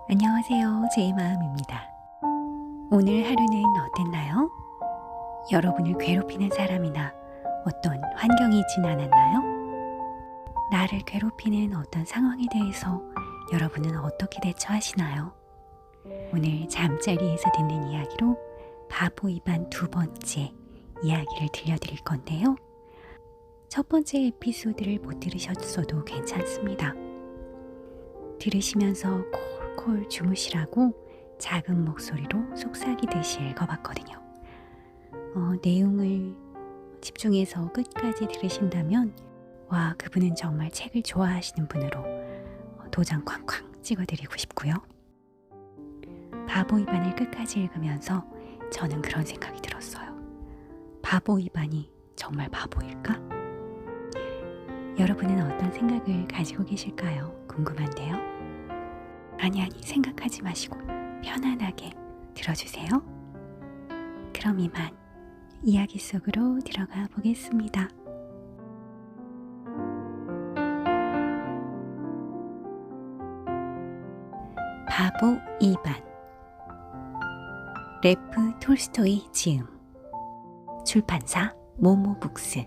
안녕하세요. 제이마음입니다. 오늘 하루는 어땠나요? 여러분을 괴롭히는 사람이나 어떤 환경이 있진 않았나요? 나를 괴롭히는 어떤 상황에 대해서 여러분은 어떻게 대처하시나요? 오늘 잠자리에서 듣는 이야기로 바보 입안 두 번째 이야기를 들려드릴 건데요. 첫 번째 에피소드를 못 들으셨어도 괜찮습니다. 들으시면서 콜콜 주무시라고 작은 목소리로 속삭이듯이 읽어봤거든요. 내용을 집중해서 끝까지 들으신다면 와, 그분은 정말 책을 좋아하시는 분으로 도장 쾅쾅 찍어드리고 싶고요. 바보 입안을 끝까지 읽으면서 저는 그런 생각이 들었어요. 바보 입안이 정말 바보일까? 여러분은 어떤 생각을 가지고 계실까요? 궁금한데요. 아니 생각하지 마시고 편안하게 들어주세요. 그럼 이만 이야기 속으로 들어가 보겠습니다. 바보 입안. 레프 톨스토이 지음. 출판사 모모북스.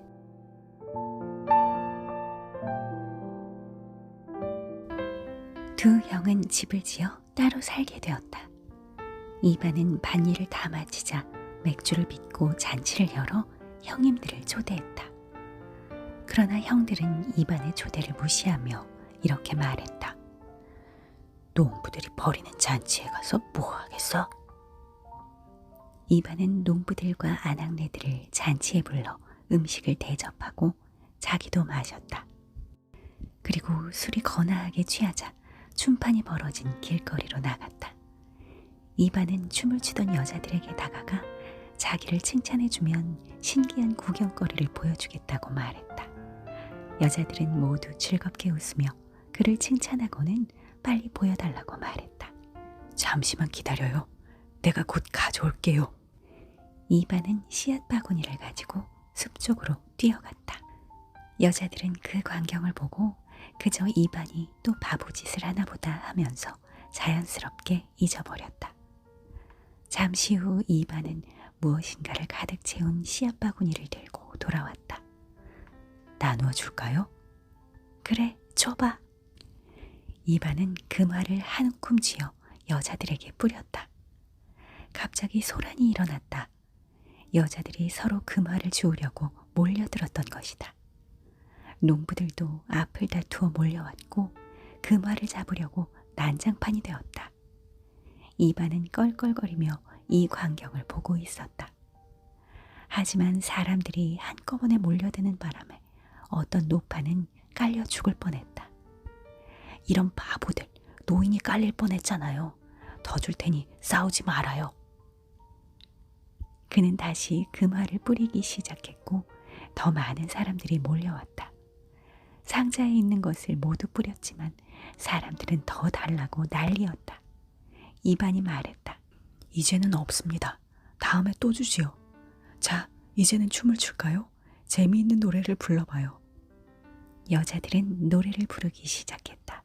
두 형은 집을 지어 따로 살게 되었다. 이반은 밭일을 다 마치자 맥주를 빚고 잔치를 열어 형님들을 초대했다. 그러나 형들은 이반의 초대를 무시하며 이렇게 말했다. 농부들이 벌이는 잔치에 가서 뭐 하겠어? 이반은 농부들과 아낙네들을 잔치에 불러 음식을 대접하고 자기도 마셨다. 그리고 술이 거나하게 취하자 춤판이 벌어진 길거리로 나갔다. 이반은 춤을 추던 여자들에게 다가가 자기를 칭찬해주면 신기한 구경거리를 보여주겠다고 말했다. 여자들은 모두 즐겁게 웃으며 그를 칭찬하고는 빨리 보여달라고 말했다. 잠시만 기다려요. 내가 곧 가져올게요. 이반은 씨앗 바구니를 가지고 숲 쪽으로 뛰어갔다. 여자들은 그 광경을 보고 그저 이반이 또 바보짓을 하나보다 하면서 자연스럽게 잊어버렸다. 잠시 후 이반은 무엇인가를 가득 채운 씨앗 바구니를 들고 돌아왔다. 나누어 줄까요? 그래, 줘봐. 이반은 금화를 한 움큼 쥐어 여자들에게 뿌렸다. 갑자기 소란이 일어났다. 여자들이 서로 금화를 주우려고 몰려들었던 것이다. 농부들도 앞을 다투어 몰려왔고 금화를 잡으려고 난장판이 되었다. 이반은 껄껄거리며 이 광경을 보고 있었다. 하지만 사람들이 한꺼번에 몰려드는 바람에 어떤 노파는 깔려 죽을 뻔했다. 이런 바보들, 노인이 깔릴 뻔했잖아요. 더 줄 테니 싸우지 말아요. 그는 다시 금화를 뿌리기 시작했고 더 많은 사람들이 몰려왔다. 상자에 있는 것을 모두 뿌렸지만 사람들은 더 달라고 난리였다. 이반이 말했다. 이제는 없습니다. 다음에 또 주지요. 자, 이제는 춤을 출까요? 재미있는 노래를 불러봐요. 여자들은 노래를 부르기 시작했다.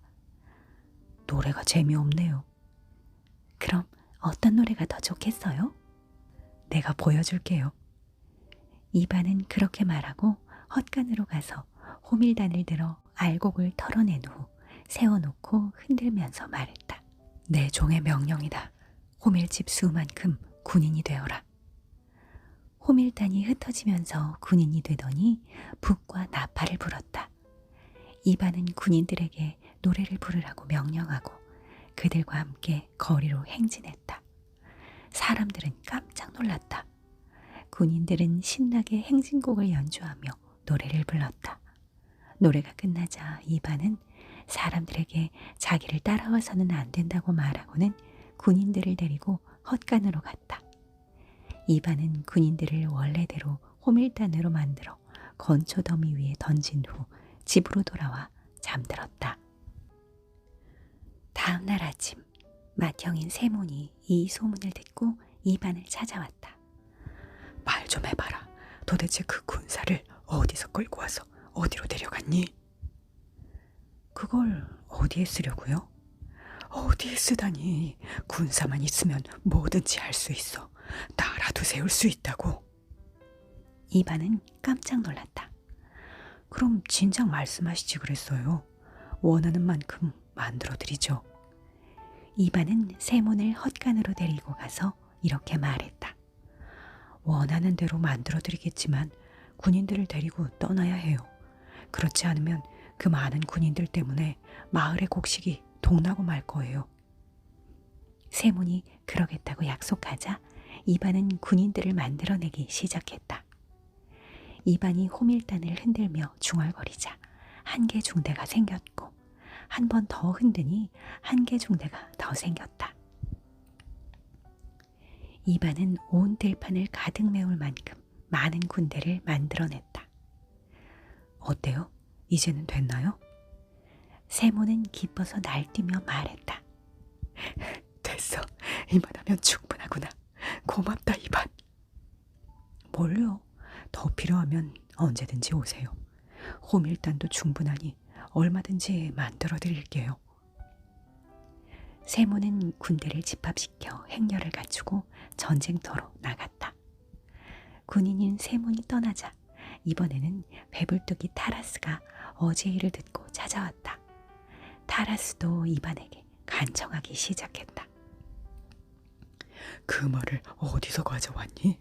노래가 재미없네요. 그럼 어떤 노래가 더 좋겠어요? 내가 보여줄게요. 이반은 그렇게 말하고 헛간으로 가서 호밀단을 들어 알곡을 털어낸 후 세워놓고 흔들면서 말했다. 내 종의 명령이다. 호밀집 수만큼 군인이 되어라. 호밀단이 흩어지면서 군인이 되더니 북과 나팔을 불었다. 이반은 군인들에게 노래를 부르라고 명령하고 그들과 함께 거리로 행진했다. 사람들은 깜짝 놀랐다. 군인들은 신나게 행진곡을 연주하며 노래를 불렀다. 노래가 끝나자 이반은 사람들에게 자기를 따라와서는 안 된다고 말하고는 군인들을 데리고 헛간으로 갔다. 이반은 군인들을 원래대로 호밀단으로 만들어 건초 더미 위에 던진 후 집으로 돌아와 잠들었다. 다음 날 아침 맏형인 세몬이 이 소문을 듣고 이반을 찾아왔다. 말 좀 해봐라. 도대체 그 군사를 어디서 끌고 와서 어디로 데려갔니? 그걸 어디에 쓰려고요? 어디에 쓰다니. 군사만 있으면 뭐든지 할 수 있어. 나라도 세울 수 있다고. 이반은 깜짝 놀랐다. 그럼 진작 말씀하시지 그랬어요. 원하는 만큼 만들어드리죠. 이반은 세몬을 헛간으로 데리고 가서 이렇게 말했다. 원하는 대로 만들어드리겠지만 군인들을 데리고 떠나야 해요. 그렇지 않으면 그 많은 군인들 때문에 마을의 곡식이 동나고 말 거예요. 세몬이 그러겠다고 약속하자 이반은 군인들을 만들어내기 시작했다. 이반이 호밀단을 흔들며 중얼거리자 한 개 중대가 생겼고 한 번 더 흔드니 한 개 중대가 더 생겼다. 이반은 온 들판을 가득 메울 만큼 많은 군대를 만들어냈다. 어때요? 이제는 됐나요? 세몬은 기뻐서 날뛰며 말했다. 됐어. 이만하면 충분하구나. 고맙다 이반. 뭘요? 더 필요하면 언제든지 오세요. 호밀단도 충분하니 얼마든지 만들어 드릴게요. 세몬은 군대를 집합시켜 행렬을 갖추고 전쟁터로 나갔다. 군인인 세몬이 떠나자 이번에는 배불뚝이 타라스가 어제 일을 듣고 찾아왔다. 타라스도 이반에게 간청하기 시작했다. 그 말을 어디서 가져왔니?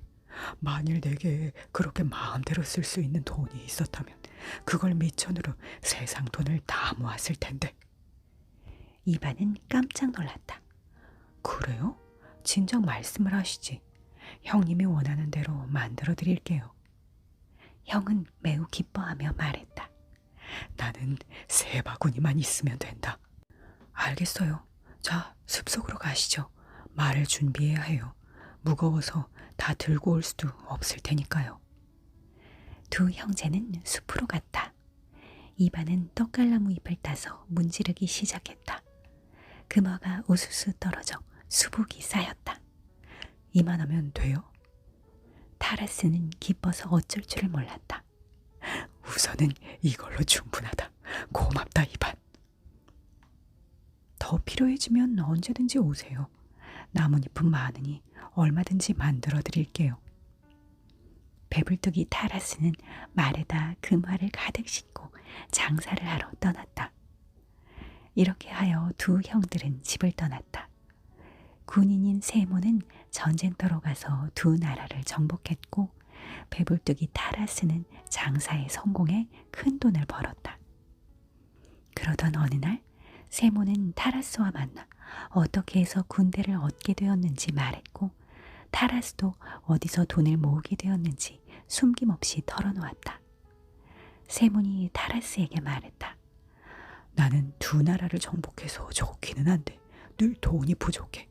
만일 내게 그렇게 마음대로 쓸 수 있는 돈이 있었다면 그걸 미천으로 세상 돈을 다 모았을 텐데. 이반은 깜짝 놀랐다. 그래요? 진작 말씀을 하시지. 형님이 원하는 대로 만들어 드릴게요. 형은 매우 기뻐하며 말했다. 나는 세 바구니만 있으면 된다. 알겠어요. 자, 숲속으로 가시죠. 말을 준비해야 해요. 무거워서 다 들고 올 수도 없을 테니까요. 두 형제는 숲으로 갔다. 이반은 떡갈나무 잎을 따서 문지르기 시작했다. 금화가 우수수 떨어져 수북이 쌓였다. 이만하면 돼요? 타라스는 기뻐서 어쩔 줄을 몰랐다. 우선은 이걸로 충분하다. 고맙다 이반. 더 필요해지면 언제든지 오세요. 나뭇잎은 많으니 얼마든지 만들어 드릴게요. 배불뚝이 타라스는 말에다 금화를 가득 싣고 장사를 하러 떠났다. 이렇게 하여 두 형들은 집을 떠났다. 군인인 세몬은 전쟁터로 가서 두 나라를 정복했고 배불뚝이 타라스는 장사에 성공해 큰 돈을 벌었다. 그러던 어느 날 세몬은 타라스와 만나 어떻게 해서 군대를 얻게 되었는지 말했고 타라스도 어디서 돈을 모으게 되었는지 숨김없이 털어놓았다. 세몬이 타라스에게 말했다. 나는 두 나라를 정복해서 좋기는 한데 늘 돈이 부족해.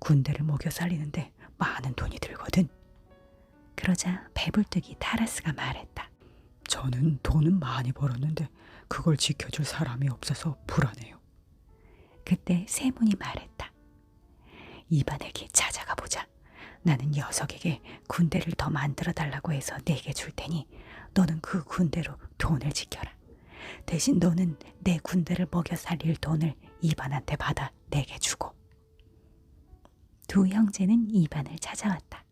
군대를 먹여 살리는데 많은 돈이 들거든. 그러자 배불뚝이 타라스가 말했다. 저는 돈은 많이 벌었는데 그걸 지켜줄 사람이 없어서 불안해요. 그때 세몬이 말했다. 이반에게 찾아가 보자. 나는 녀석에게 군대를 더 만들어 달라고 해서 내게 줄 테니 너는 그 군대로 돈을 지켜라. 대신 너는 내 군대를 먹여 살릴 돈을 이반한테 받아 내게 주고. 두 형제는 이반을 찾아왔다.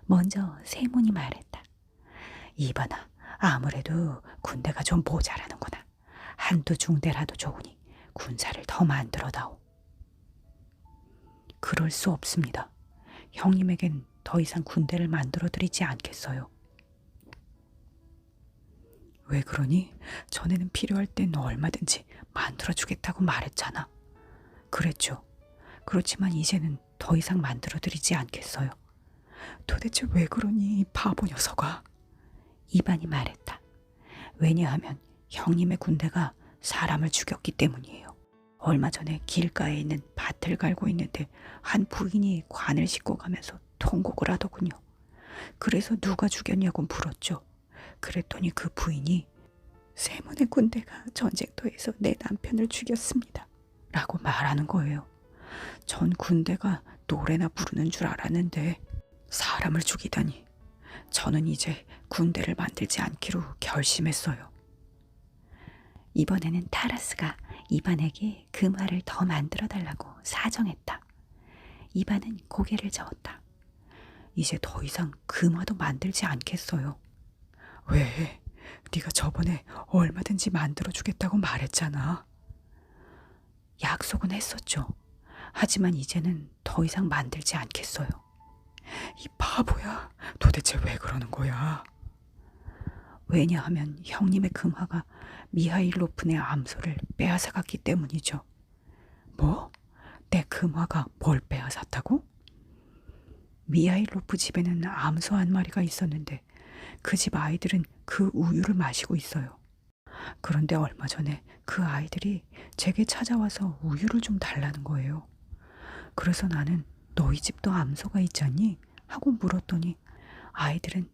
먼저 세몬이 말했다. 이반아, 아무래도 군대가 좀 모자라는구나. 한두 중대라도 좋으니 군사를 더 만들어다오. 그럴 수 없습니다. 형님에겐 더 이상 군대를 만들어드리지 않겠어요. 왜 그러니? 전에는 필요할 땐 얼마든지 만들어주겠다고 말했잖아. 그랬죠. 그렇지만 이제는 더 이상 만들어드리지 않겠어요. 도대체 왜 그러니, 바보 녀석아. 이반이 말했다. 왜냐하면 형님의 군대가 사람을 죽였기 때문이에요. 얼마 전에 길가에 있는 밭을 갈고 있는데 한 부인이 관을 싣고 가면서 통곡을 하더군요. 그래서 누가 죽였냐고 물었죠. 그랬더니 그 부인이 세몬의 군대가 전쟁터에서 내 남편을 죽였습니다. 라고 말하는 거예요. 전 군대가 노래나 부르는 줄 알았는데 사람을 죽이다니. 저는 이제 군대를 만들지 않기로 결심했어요. 이번에는 타라스가 이반에게 금화를 더 만들어 달라고 사정했다. 이반은 고개를 저었다. 이제 더 이상 금화도 만들지 않겠어요. 왜? 네가 저번에 얼마든지 만들어주겠다고 말했잖아. 약속은 했었죠. 하지만 이제는 더 이상 만들지 않겠어요. 이 바보야. 도대체 왜 그러는 거야? 왜냐하면 형님의 금화가 미하일로프네 암소를 빼앗아갔기 때문이죠. 뭐? 내 금화가 뭘 빼앗았다고? 미하일로프 집에는 암소 한 마리가 있었는데 그 집 아이들은 그 우유를 마시고 있어요. 그런데 얼마 전에 그 아이들이 제게 찾아와서 우유를 좀 달라는 거예요. 그래서 나는 너희 집도 암소가 있잖니? 하고 물었더니 아이들은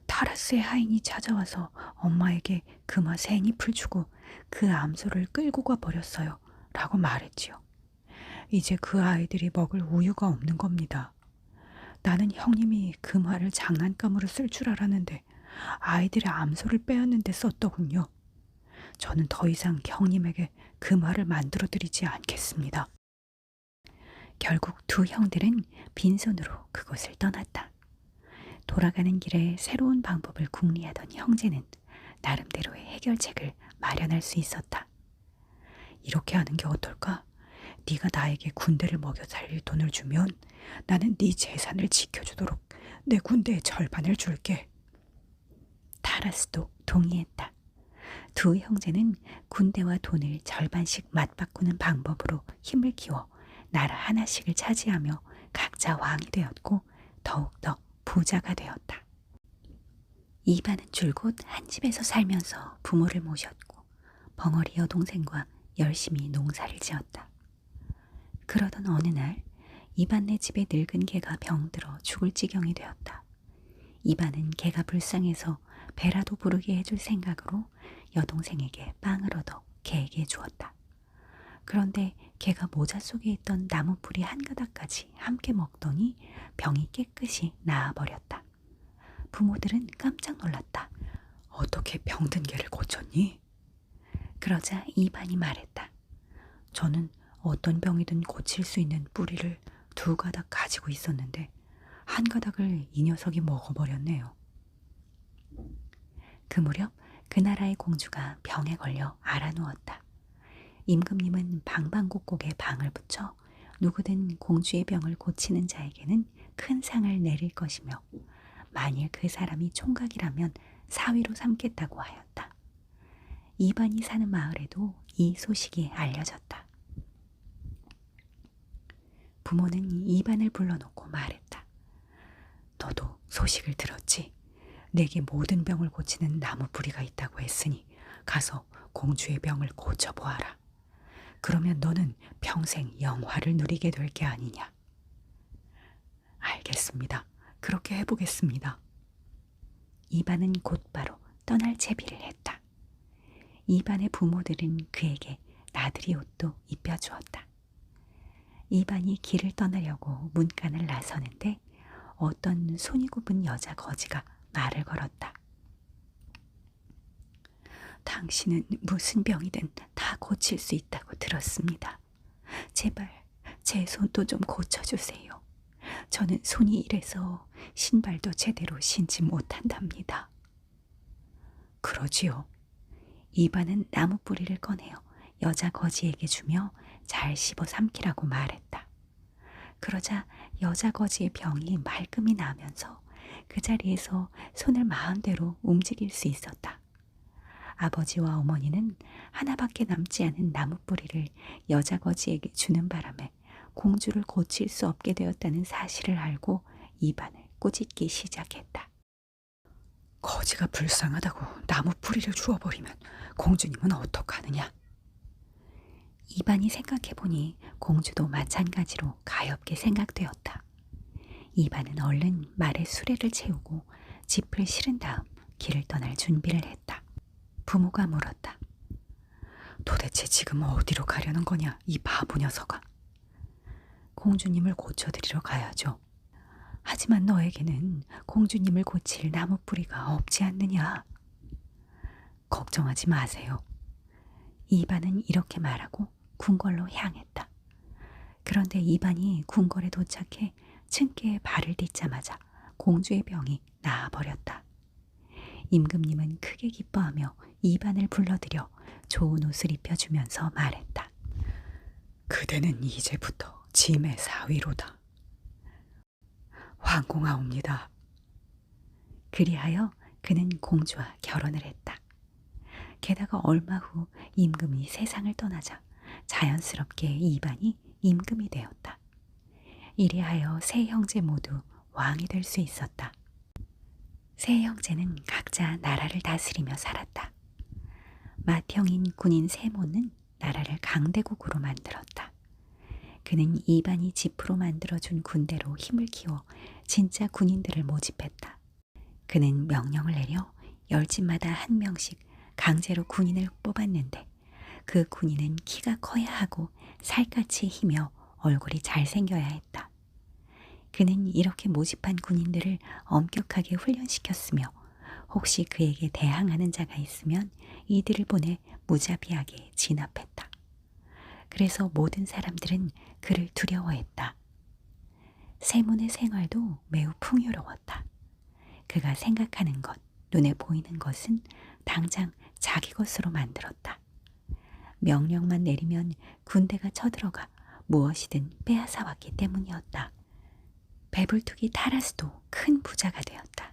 타라스의 하인이 찾아와서 엄마에게 금화 생잎을 주고 그 암소를 끌고 가 버렸어요. 라고 말했지요. 이제 그 아이들이 먹을 우유가 없는 겁니다. 나는 형님이 금화를 장난감으로 쓸 줄 알았는데 아이들의 암소를 빼앗는데 썼더군요. 저는 더 이상 형님에게 금화를 만들어 드리지 않겠습니다. 결국 두 형들은 빈손으로 그곳을 떠났다. 돌아가는 길에 새로운 방법을 궁리하던 형제는 나름대로의 해결책을 마련할 수 있었다. 이렇게 하는 게 어떨까? 네가 나에게 군대를 먹여 살릴 돈을 주면 나는 네 재산을 지켜주도록 내 군대의 절반을 줄게. 타라스도 동의했다. 두 형제는 군대와 돈을 절반씩 맞바꾸는 방법으로 힘을 키워 나라 하나씩을 차지하며 각자 왕이 되었고 더욱더 부자가 되었다. 이반은 줄곧 한 집에서 살면서 부모를 모셨고 벙어리 여동생과 열심히 농사를 지었다. 그러던 어느 날 이반네 집에 늙은 개가 병들어 죽을 지경이 되었다. 이반은 개가 불쌍해서 배라도 부르게 해줄 생각으로 여동생에게 빵을 얻어 개에게 주었다. 그런데 개가 모자 속에 있던 나무뿌리 한 가닥까지 함께 먹더니 병이 깨끗이 나아버렸다. 부모들은 깜짝 놀랐다. 어떻게 병든 개를 고쳤니? 그러자 이반이 말했다. 저는 어떤 병이든 고칠 수 있는 뿌리를 두 가닥 가지고 있었는데 한 가닥을 이 녀석이 먹어버렸네요. 그 무렵 그 나라의 공주가 병에 걸려 앓아누웠다. 임금님은 방방곡곡에 방을 붙여 누구든 공주의 병을 고치는 자에게는 큰 상을 내릴 것이며 만일 그 사람이 총각이라면 사위로 삼겠다고 하였다. 이반이 사는 마을에도 이 소식이 알려졌다. 부모는 이반을 불러놓고 말했다. 너도 소식을 들었지? 내게 모든 병을 고치는 나무 뿌리가 있다고 했으니 가서 공주의 병을 고쳐보아라. 그러면 너는 평생 영화를 누리게 될 게 아니냐. 알겠습니다. 그렇게 해보겠습니다. 이반은 곧바로 떠날 채비를 했다. 이반의 부모들은 그에게 나들이 옷도 입혀주었다. 이반이 길을 떠나려고 문간을 나서는데 어떤 손이 굽은 여자 거지가 말을 걸었다. 당신은 무슨 병이든 다 고칠 수 있다고 들었습니다. 제발 제 손도 좀 고쳐주세요. 저는 손이 이래서 신발도 제대로 신지 못한답니다. 그러지요. 이반은 나무 뿌리를 꺼내어 여자 거지에게 주며 잘 씹어 삼키라고 말했다. 그러자 여자 거지의 병이 말끔히 나면서 그 자리에서 손을 마음대로 움직일 수 있었다. 아버지와 어머니는 하나밖에 남지 않은 나무 뿌리를 여자 거지에게 주는 바람에 공주를 고칠 수 없게 되었다는 사실을 알고 이반을 꾸짖기 시작했다. 거지가 불쌍하다고 나무 뿌리를 주워버리면 공주님은 어떡하느냐? 이반이 생각해보니 공주도 마찬가지로 가엾게 생각되었다. 이반은 얼른 말에 수레를 채우고 짚을 실은 다음 길을 떠날 준비를 했다. 부모가 물었다. 도대체 지금 어디로 가려는 거냐, 이 바보 녀석아. 공주님을 고쳐드리러 가야죠. 하지만 너에게는 공주님을 고칠 나무뿌리가 없지 않느냐. 걱정하지 마세요. 이반은 이렇게 말하고 궁궐로 향했다. 그런데 이반이 궁궐에 도착해 층계에 발을 딛자마자 공주의 병이 나아버렸다. 임금님은 크게 기뻐하며 이반을 불러들여 좋은 옷을 입혀주면서 말했다. 그대는 이제부터 짐의 사위로다. 황공하옵니다. 그리하여 그는 공주와 결혼을 했다. 게다가 얼마 후 임금이 세상을 떠나자 자연스럽게 이반이 임금이 되었다. 이리하여 세 형제 모두 왕이 될 수 있었다. 세 형제는 각자 나라를 다스리며 살았다. 맏형인 군인 세모는 나라를 강대국으로 만들었다. 그는 이반이 지프로 만들어준 군대로 힘을 키워 진짜 군인들을 모집했다. 그는 명령을 내려 열집마다 한 명씩 강제로 군인을 뽑았는데 그 군인은 키가 커야 하고 살갗이 희며 얼굴이 잘생겨야 했다. 그는 이렇게 모집한 군인들을 엄격하게 훈련시켰으며 혹시 그에게 대항하는 자가 있으면 이들을 보내 무자비하게 진압했다. 그래서 모든 사람들은 그를 두려워했다. 세몬의 생활도 매우 풍요로웠다. 그가 생각하는 것, 눈에 보이는 것은 당장 자기 것으로 만들었다. 명령만 내리면 군대가 쳐들어가 무엇이든 빼앗아왔기 때문이었다. 배불뚝이 타라스도 큰 부자가 되었다.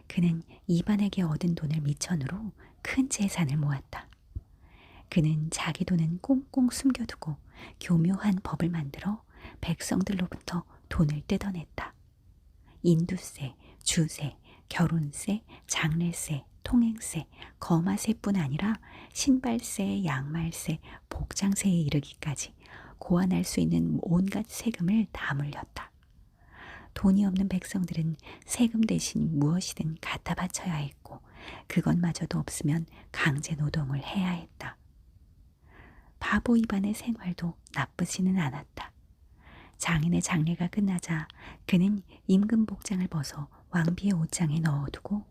그는 이반에게 얻은 돈을 미천으로 큰 재산을 모았다. 그는 자기 돈은 꽁꽁 숨겨두고 교묘한 법을 만들어 백성들로부터 돈을 뜯어냈다. 인두세, 주세, 결혼세, 장례세, 통행세, 거마세뿐 아니라 신발세, 양말세, 복장세에 이르기까지 고안할 수 있는 온갖 세금을 다 물렸다. 돈이 없는 백성들은 세금 대신 무엇이든 갖다 바쳐야 했고 그것마저도 없으면 강제 노동을 해야 했다. 바보 이반의 생활도 나쁘지는 않았다. 장인의 장례가 끝나자 그는 임금 복장을 벗어 왕비의 옷장에 넣어두고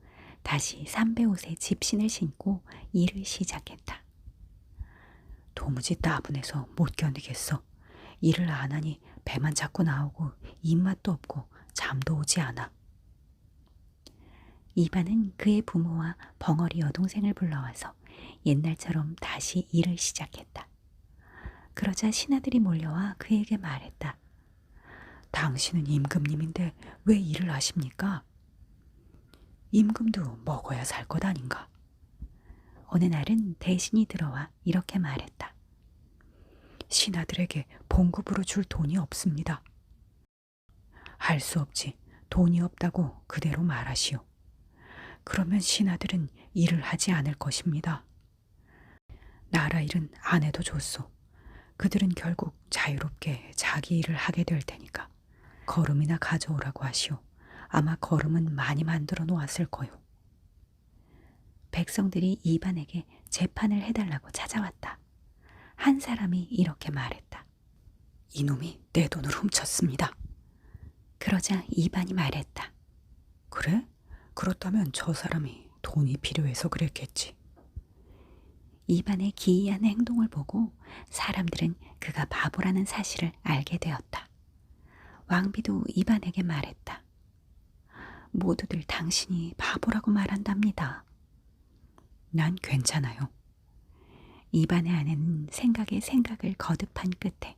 다시 삼배 옷에 집신을 신고 일을 시작했다. 도무지 따분해서 못 견디겠어. 일을 안 하니 배만 자꾸 나오고 입맛도 없고 잠도 오지 않아. 이반은 그의 부모와 벙어리 여동생을 불러와서 옛날처럼 다시 일을 시작했다. 그러자 신하들이 몰려와 그에게 말했다. 당신은 임금님인데 왜 일을 하십니까? 임금도 먹어야 살 것 아닌가? 어느 날은 대신이 들어와 이렇게 말했다. 신하들에게 봉급으로 줄 돈이 없습니다. 할 수 없지. 돈이 없다고 그대로 말하시오. 그러면 신하들은 일을 하지 않을 것입니다. 나라 일은 안 해도 좋소. 그들은 결국 자유롭게 자기 일을 하게 될 테니까 거름이나 가져오라고 하시오. 아마 거름은 많이 만들어 놓았을 거요. 백성들이 이반에게 재판을 해달라고 찾아왔다. 한 사람이 이렇게 말했다. 이놈이 내 돈을 훔쳤습니다. 그러자 이반이 말했다. 그래? 그렇다면 저 사람이 돈이 필요해서 그랬겠지. 이반의 기이한 행동을 보고 사람들은 그가 바보라는 사실을 알게 되었다. 왕비도 이반에게 말했다. 모두들 당신이 바보라고 말한답니다. 난 괜찮아요. 이반의 아내는 생각에 생각을 거듭한 끝에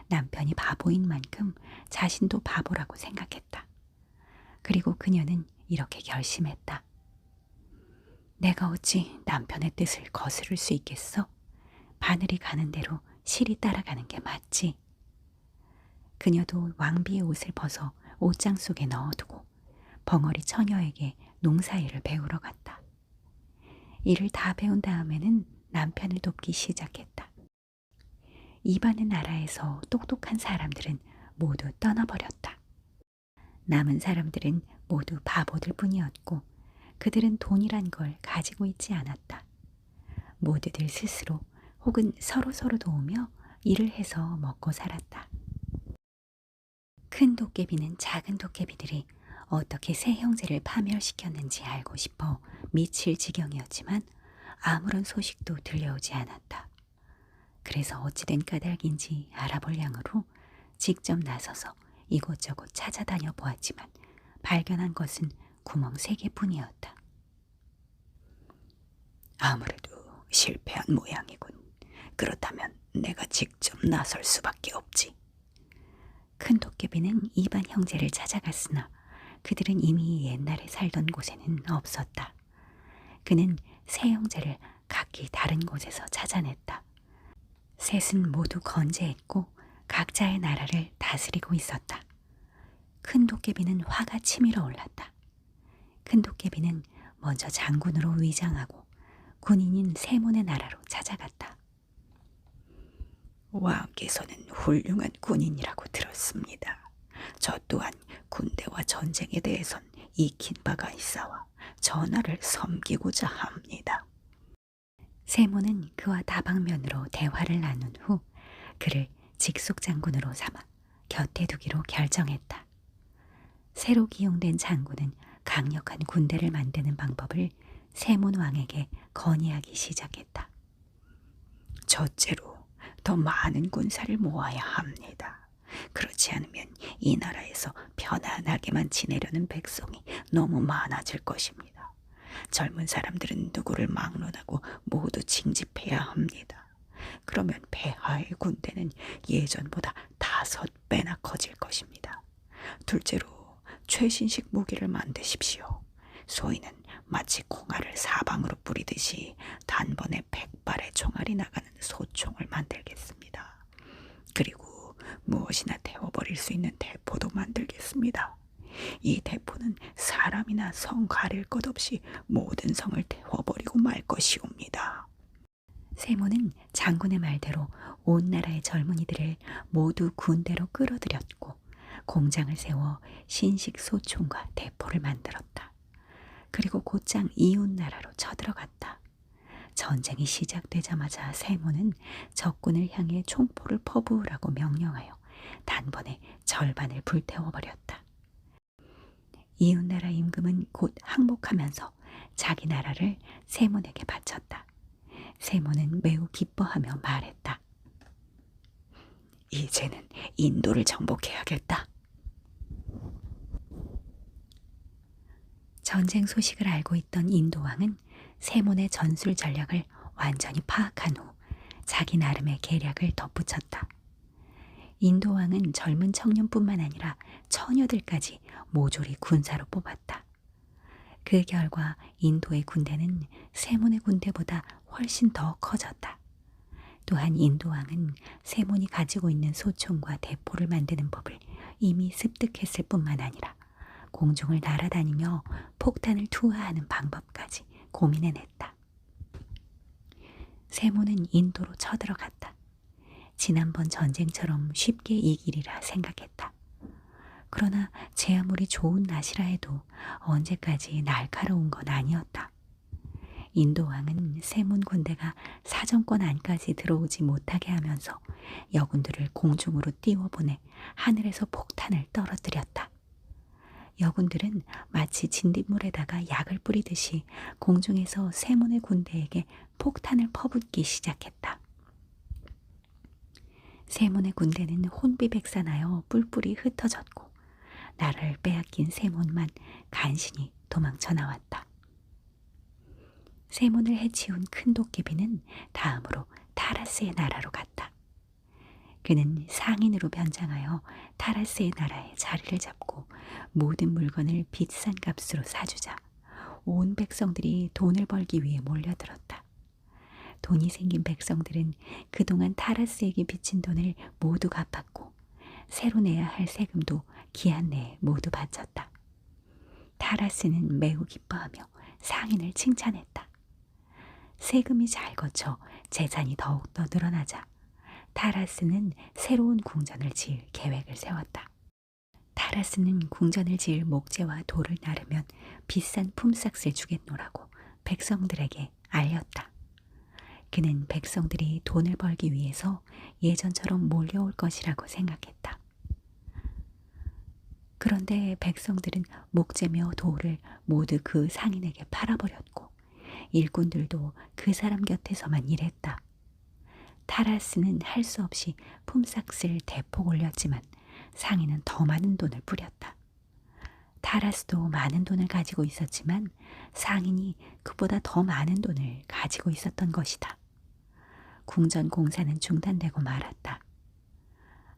남편이 바보인 만큼 자신도 바보라고 생각했다. 그리고 그녀는 이렇게 결심했다. 내가 어찌 남편의 뜻을 거스를 수 있겠어? 바늘이 가는 대로 실이 따라가는 게 맞지. 그녀도 왕비의 옷을 벗어 옷장 속에 넣어두고 벙어리 처녀에게 농사일을 배우러 갔다. 일을 다 배운 다음에는 남편을 돕기 시작했다. 이반의 나라에서 똑똑한 사람들은 모두 떠나버렸다. 남은 사람들은 모두 바보들 뿐이었고 그들은 돈이란 걸 가지고 있지 않았다. 모두들 스스로 혹은 서로 도우며 일을 해서 먹고 살았다. 큰 도깨비는 작은 도깨비들이 어떻게 세 형제를 파멸시켰는지 알고 싶어 미칠 지경이었지만 아무런 소식도 들려오지 않았다. 그래서 어찌된 까닭인지 알아볼 양으로 직접 나서서 이곳저곳 찾아다녀 보았지만 발견한 것은 구멍 3개뿐이었다. 아무래도 실패한 모양이군. 그렇다면 내가 직접 나설 수밖에 없지. 큰 도깨비는 이반 형제를 찾아갔으나 그들은 이미 옛날에 살던 곳에는 없었다. 그는 세 형제를 각기 다른 곳에서 찾아냈다. 셋은 모두 건재했고 각자의 나라를 다스리고 있었다. 큰 도깨비는 화가 치밀어 올랐다. 큰 도깨비는 먼저 장군으로 위장하고 군인인 세몬의 나라로 찾아갔다. 왕께서는 훌륭한 군인이라고 들었습니다. 저 또한 군대와 전쟁에 대해선 익힌 바가 있사와 전하를 섬기고자 합니다. 세몬은 그와 다방면으로 대화를 나눈 후 그를 직속 장군으로 삼아 곁에 두기로 결정했다. 새로 기용된 장군은 강력한 군대를 만드는 방법을 세몬 왕에게 건의하기 시작했다. 첫째로 더 많은 군사를 모아야 합니다. 그렇지 않으면 이 나라에서 편안하게만 지내려는 백성이 너무 많아질 것입니다. 젊은 사람들은 누구를 막론하고 모두 징집해야 합니다. 그러면 폐하의 군대는 예전보다 5배나 커질 것입니다. 둘째로 최신식 무기를 만드십시오. 소위는 마치 콩알을 사방으로 뿌리듯이 단번에 100발의 총알이 나가는 소총을 만들겠습니다. 그리고 무엇이나 태워버릴 수 있는 대포도 만들겠습니다. 이 대포는 사람이나 성 가릴 것 없이 모든 성을 태워버리고 말 것이옵니다. 세몬은 장군의 말대로 온 나라의 젊은이들을 모두 군대로 끌어들였고 공장을 세워 신식 소총과 대포를 만들었다. 그리고 곧장 이웃 나라로 쳐들어갔다. 전쟁이 시작되자마자 세몬은 적군을 향해 총포를 퍼부으라고 명령하여 단번에 절반을 불태워버렸다. 이웃 나라 임금은 곧 항복하면서 자기 나라를 세몬에게 바쳤다. 세몬은 매우 기뻐하며 말했다. 이제는 인도를 정복해야겠다. 전쟁 소식을 알고 있던 인도 왕은 세몬의 전술 전략을 완전히 파악한 후 자기 나름의 계략을 덧붙였다. 인도 왕은 젊은 청년뿐만 아니라 처녀들까지 모조리 군사로 뽑았다. 그 결과 인도의 군대는 세몬의 군대보다 훨씬 더 커졌다. 또한 인도 왕은 세몬이 가지고 있는 소총과 대포를 만드는 법을 이미 습득했을 뿐만 아니라 공중을 날아다니며 폭탄을 투하하는 방법까지 고민해냈다. 세몬은 인도로 쳐들어갔다. 지난번 전쟁처럼 쉽게 이기리라 생각했다. 그러나 제 아무리 좋은 낫이라 해도 언제까지 날카로운 건 아니었다. 인도 왕은 세몬 군대가 사정권 안까지 들어오지 못하게 하면서 여군들을 공중으로 띄워보내 하늘에서 폭탄을 떨어뜨렸다. 여군들은 마치 진딧물에다가 약을 뿌리듯이 공중에서 세몬의 군대에게 폭탄을 퍼붓기 시작했다. 세몬의 군대는 혼비백산하여 뿔뿔이 흩어졌고 나라를 빼앗긴 세몬만 간신히 도망쳐 나왔다. 세몬을 해치운 큰 도깨비는 다음으로 타라스의 나라로 갔다. 그는 상인으로 변장하여 타라스의 나라에 자리를 잡고 모든 물건을 비싼 값으로 사주자 온 백성들이 돈을 벌기 위해 몰려들었다. 돈이 생긴 백성들은 그동안 타라스에게 빚진 돈을 모두 갚았고 새로 내야 할 세금도 기한 내에 모두 바쳤다. 타라스는 매우 기뻐하며 상인을 칭찬했다. 세금이 잘 거쳐 재산이 더욱더 늘어나자 타라스는 새로운 궁전을 지을 계획을 세웠다. 타라스는 궁전을 지을 목재와 돌을 나르면 비싼 품삯을 주겠노라고 백성들에게 알렸다. 그는 백성들이 돈을 벌기 위해서 예전처럼 몰려올 것이라고 생각했다. 그런데 백성들은 목재며 돌을 모두 그 상인에게 팔아버렸고 일꾼들도 그 사람 곁에서만 일했다. 타라스는 할 수 없이 품삯을 대폭 올렸지만 상인은 더 많은 돈을 뿌렸다. 타라스도 많은 돈을 가지고 있었지만 상인이 그보다 더 많은 돈을 가지고 있었던 것이다. 궁전 공사는 중단되고 말았다.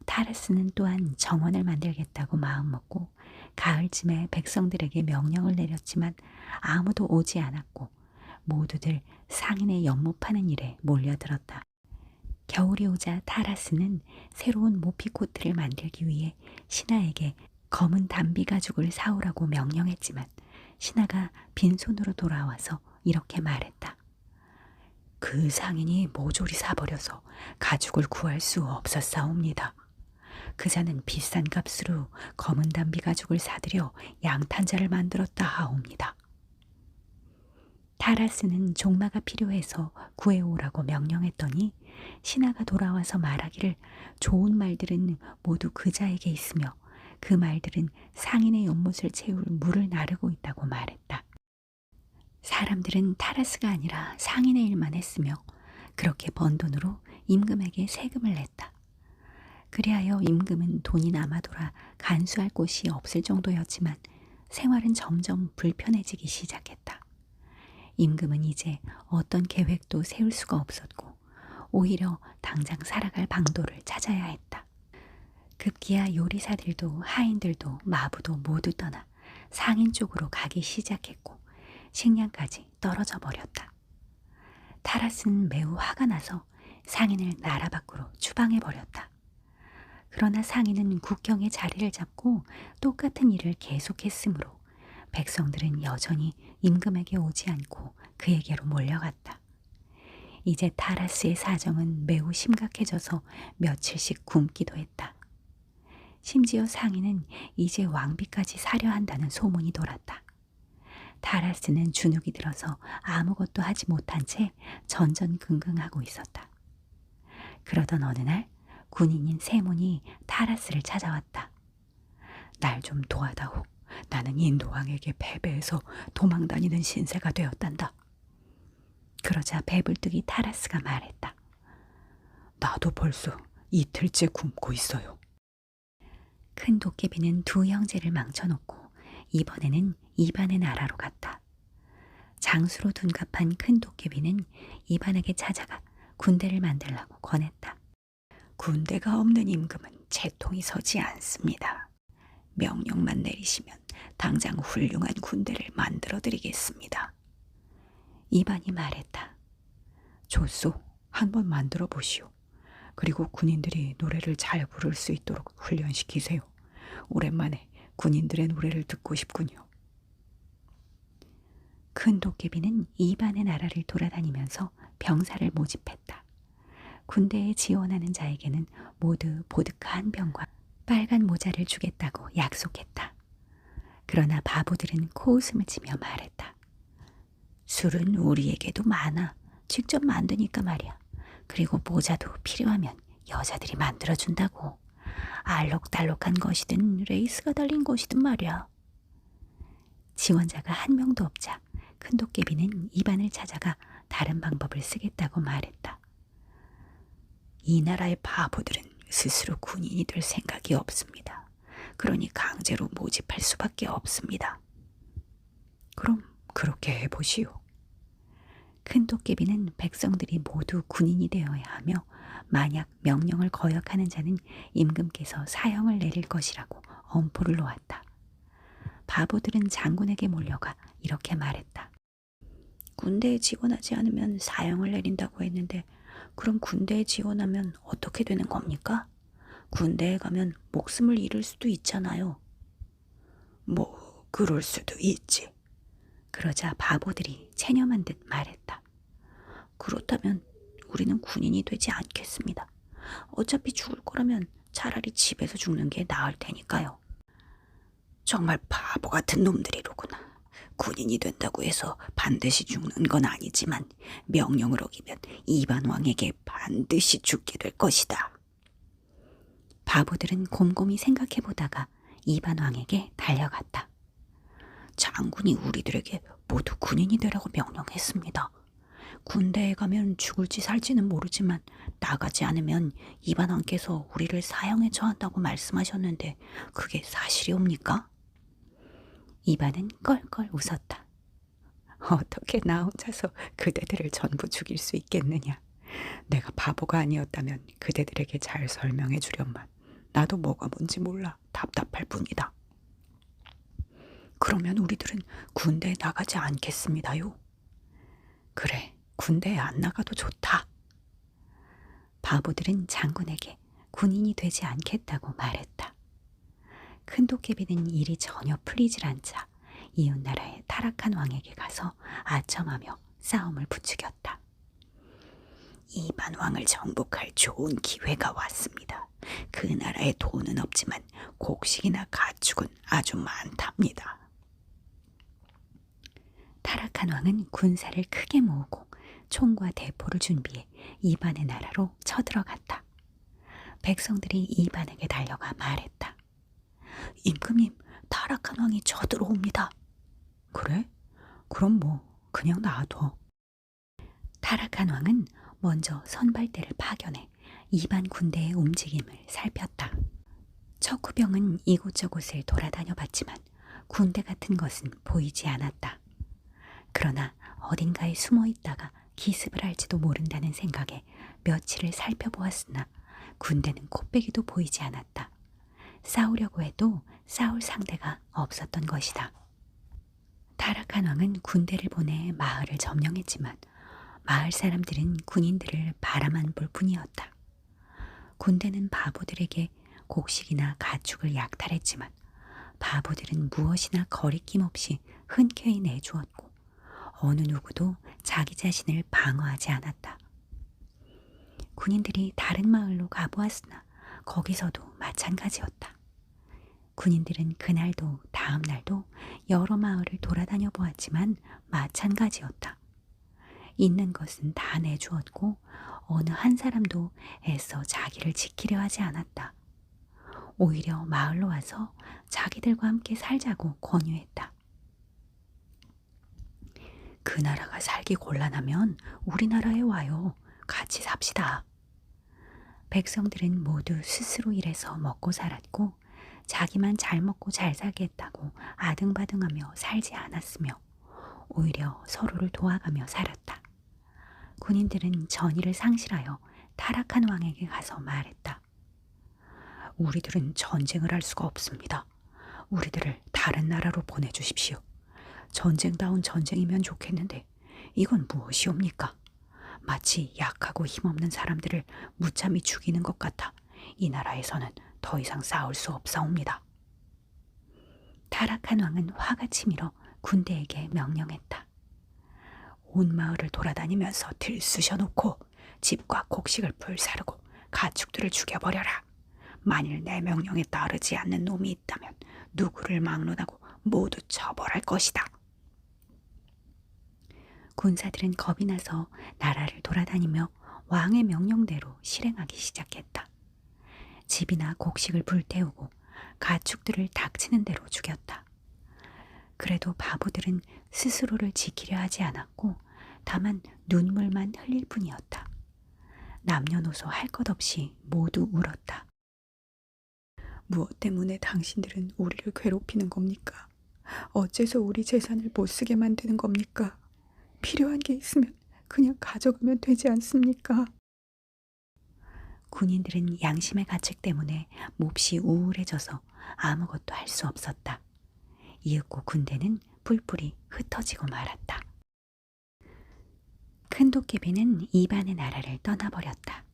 타라스는 또한 정원을 만들겠다고 마음먹고 가을쯤에 백성들에게 명령을 내렸지만 아무도 오지 않았고 모두들 상인의 연못파는 일에 몰려들었다. 겨울이 오자 타라스는 새로운 모피코트를 만들기 위해 신하에게 검은 담비 가죽을 사오라고 명령했지만 신하가 빈손으로 돌아와서 이렇게 말했다. 그 상인이 모조리 사버려서 가죽을 구할 수 없었사옵니다. 그자는 비싼 값으로 검은 담비 가죽을 사들여 양탄자를 만들었다 하옵니다. 타라스는 종마가 필요해서 구해오라고 명령했더니 신하가 돌아와서 말하기를 좋은 말들은 모두 그자에게 있으며 그 말들은 상인의 연못을 채울 물을 나르고 있다고 말했다. 사람들은 타라스가 아니라 상인의 일만 했으며 그렇게 번 돈으로 임금에게 세금을 냈다. 그리하여 임금은 돈이 남아돌아 간수할 곳이 없을 정도였지만 생활은 점점 불편해지기 시작했다. 임금은 이제 어떤 계획도 세울 수가 없었고 오히려 당장 살아갈 방도를 찾아야 했다. 급기야 요리사들도 하인들도 마부도 모두 떠나 상인 쪽으로 가기 시작했고 식량까지 떨어져 버렸다. 타라스는 매우 화가 나서 상인을 나라 밖으로 추방해버렸다. 그러나 상인은 국경의 자리를 잡고 똑같은 일을 계속했으므로 백성들은 여전히 임금에게 오지 않고 그에게로 몰려갔다. 이제 타라스의 사정은 매우 심각해져서 며칠씩 굶기도 했다. 심지어 상인은 이제 왕비까지 사려 한다는 소문이 돌았다. 타라스는 주눅이 들어서 아무것도 하지 못한 채 전전긍긍하고 있었다. 그러던 어느 날 군인인 세몬이 타라스를 찾아왔다. 날 좀 도와다오. 나는 인도왕에게 패배해서 도망다니는 신세가 되었단다. 그러자 배불뚝이 타라스가 말했다. 나도 벌써 이틀째 굶고 있어요. 큰 도깨비는 두 형제를 망쳐놓고 이번에는 이반의 나라로 갔다. 장수로 둔갑한 큰 도깨비는 이반에게 찾아가 군대를 만들라고 권했다. 군대가 없는 임금은 채통이 서지 않습니다. 명령만 내리시면 당장 훌륭한 군대를 만들어드리겠습니다. 이반이 말했다. 좋소, 한번 만들어 보시오. 그리고 군인들이 노래를 잘 부를 수 있도록 훈련시키세요. 오랜만에 군인들의 노래를 듣고 싶군요. 큰 도깨비는 이반의 나라를 돌아다니면서 병사를 모집했다. 군대에 지원하는 자에게는 모두 보드카 한 병과 빨간 모자를 주겠다고 약속했다. 그러나 바보들은 코웃음을 치며 말했다. 술은 우리에게도 많아. 직접 만드니까 말이야. 그리고 모자도 필요하면 여자들이 만들어준다고. 알록달록한 것이든 레이스가 달린 것이든 말이야. 지원자가 한 명도 없자 큰 도깨비는 이반을 찾아가 다른 방법을 쓰겠다고 말했다. 이 나라의 바보들은 스스로 군인이 될 생각이 없습니다. 그러니 강제로 모집할 수밖에 없습니다. 그럼 그렇게 해보시오. 큰 도깨비는 백성들이 모두 군인이 되어야 하며 만약 명령을 거역하는 자는 임금께서 사형을 내릴 것이라고 엄포를 놓았다. 바보들은 장군에게 몰려가 이렇게 말했다. 군대에 지원하지 않으면 사형을 내린다고 했는데 그럼 군대에 지원하면 어떻게 되는 겁니까? 군대에 가면 목숨을 잃을 수도 있잖아요. 뭐 그럴 수도 있지. 그러자 바보들이 체념한 듯 말했다. 그렇다면 우리는 군인이 되지 않겠습니다. 어차피 죽을 거라면 차라리 집에서 죽는 게 나을 테니까요. 정말 바보 같은 놈들이로구나. 군인이 된다고 해서 반드시 죽는 건 아니지만 명령을 어기면 이반 왕에게 반드시 죽게 될 것이다. 바보들은 곰곰이 생각해보다가 이반 왕에게 달려갔다. 장군이 우리들에게 모두 군인이 되라고 명령했습니다. 군대에 가면 죽을지 살지는 모르지만 나가지 않으면 이반왕께서 우리를 사형에 처한다고 말씀하셨는데 그게 사실이옵니까? 이반은 껄껄 웃었다. 어떻게 나 혼자서 그대들을 전부 죽일 수 있겠느냐. 내가 바보가 아니었다면 그대들에게 잘 설명해 주련만. 나도 뭐가 뭔지 몰라 답답할 뿐이다. 그러면 우리들은 군대에 나가지 않겠습니다요. 그래, 군대에 안 나가도 좋다. 바보들은 장군에게 군인이 되지 않겠다고 말했다. 큰 도깨비는 일이 전혀 풀리질 않자 이웃나라의 타락한 왕에게 가서 아첨하며 싸움을 부추겼다. 이반왕을 정복할 좋은 기회가 왔습니다. 그 나라에 돈은 없지만 곡식이나 가축은 아주 많답니다. 타락한 왕은 군사를 크게 모으고 총과 대포를 준비해 이반의 나라로 쳐들어갔다. 백성들이 이반에게 달려가 말했다. 임금님, 타락한 왕이 쳐들어옵니다. 그래? 그럼 그냥 놔둬. 타락한 왕은 먼저 선발대를 파견해 이반 군대의 움직임을 살폈다. 척후병은 이곳저곳을 돌아다녀 봤지만 군대 같은 것은 보이지 않았다. 그러나 어딘가에 숨어 있다가 기습을 할지도 모른다는 생각에 며칠을 살펴보았으나 군대는 코빼기도 보이지 않았다. 싸우려고 해도 싸울 상대가 없었던 것이다. 타락한 왕은 군대를 보내 마을을 점령했지만 마을 사람들은 군인들을 바라만 볼 뿐이었다. 군대는 바보들에게 곡식이나 가축을 약탈했지만 바보들은 무엇이나 거리낌 없이 흔쾌히 내주었고 어느 누구도 자기 자신을 방어하지 않았다. 군인들이 다른 마을로 가보았으나 거기서도 마찬가지였다. 군인들은 그날도 다음 날도 여러 마을을 돌아다녀 보았지만 마찬가지였다. 있는 것은 다 내주었고 어느 한 사람도 애써 자기를 지키려 하지 않았다. 오히려 마을로 와서 자기들과 함께 살자고 권유했다. 그 나라가 살기 곤란하면 우리나라에 와요. 같이 삽시다. 백성들은 모두 스스로 일해서 먹고 살았고 자기만 잘 먹고 잘 살겠다고 아등바등하며 살지 않았으며 오히려 서로를 도와가며 살았다. 군인들은 전의를 상실하여 타락한 왕에게 가서 말했다. 우리들은 전쟁을 할 수가 없습니다. 우리들을 다른 나라로 보내주십시오. 전쟁다운 전쟁이면 좋겠는데 이건 무엇이옵니까? 마치 약하고 힘없는 사람들을 무참히 죽이는 것 같아 이 나라에서는 더 이상 싸울 수 없사옵니다. 타락한 왕은 화가 치밀어 군대에게 명령했다. 온 마을을 돌아다니면서 들쑤셔놓고 집과 곡식을 불사르고 가축들을 죽여버려라. 만일 내 명령에 따르지 않는 놈이 있다면 누구를 막론하고 모두 처벌할 것이다. 군사들은 겁이 나서 나라를 돌아다니며 왕의 명령대로 실행하기 시작했다. 집이나 곡식을 불태우고 가축들을 닥치는 대로 죽였다. 그래도 바보들은 스스로를 지키려 하지 않았고 다만 눈물만 흘릴 뿐이었다. 남녀노소 할 것 없이 모두 울었다. 무엇 때문에 당신들은 우리를 괴롭히는 겁니까? 어째서 우리 재산을 못 쓰게 만드는 겁니까? 필요한 게 있으면 그냥 가져가면 되지 않습니까? 군인들은 양심의 가책 때문에 몹시 우울해져서 아무것도 할 수 없었다. 이윽고 군대는 뿔뿔이 흩어지고 말았다. 큰 도깨비는 이반의 나라를 떠나버렸다.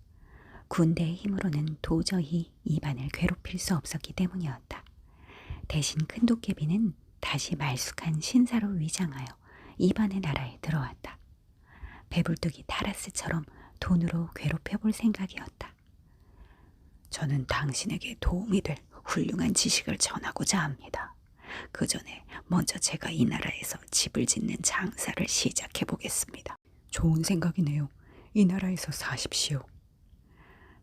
군대의 힘으로는 도저히 이반을 괴롭힐 수 없었기 때문이었다. 대신 큰 도깨비는 다시 말쑥한 신사로 위장하여 이반의 나라에 들어왔다. 배불뚝이 타라스처럼 돈으로 괴롭혀볼 생각이었다. 저는 당신에게 도움이 될 훌륭한 지식을 전하고자 합니다. 그 전에 먼저 제가 이 나라에서 집을 짓는 장사를 시작해 보겠습니다. 좋은 생각이네요. 이 나라에서 사십시오.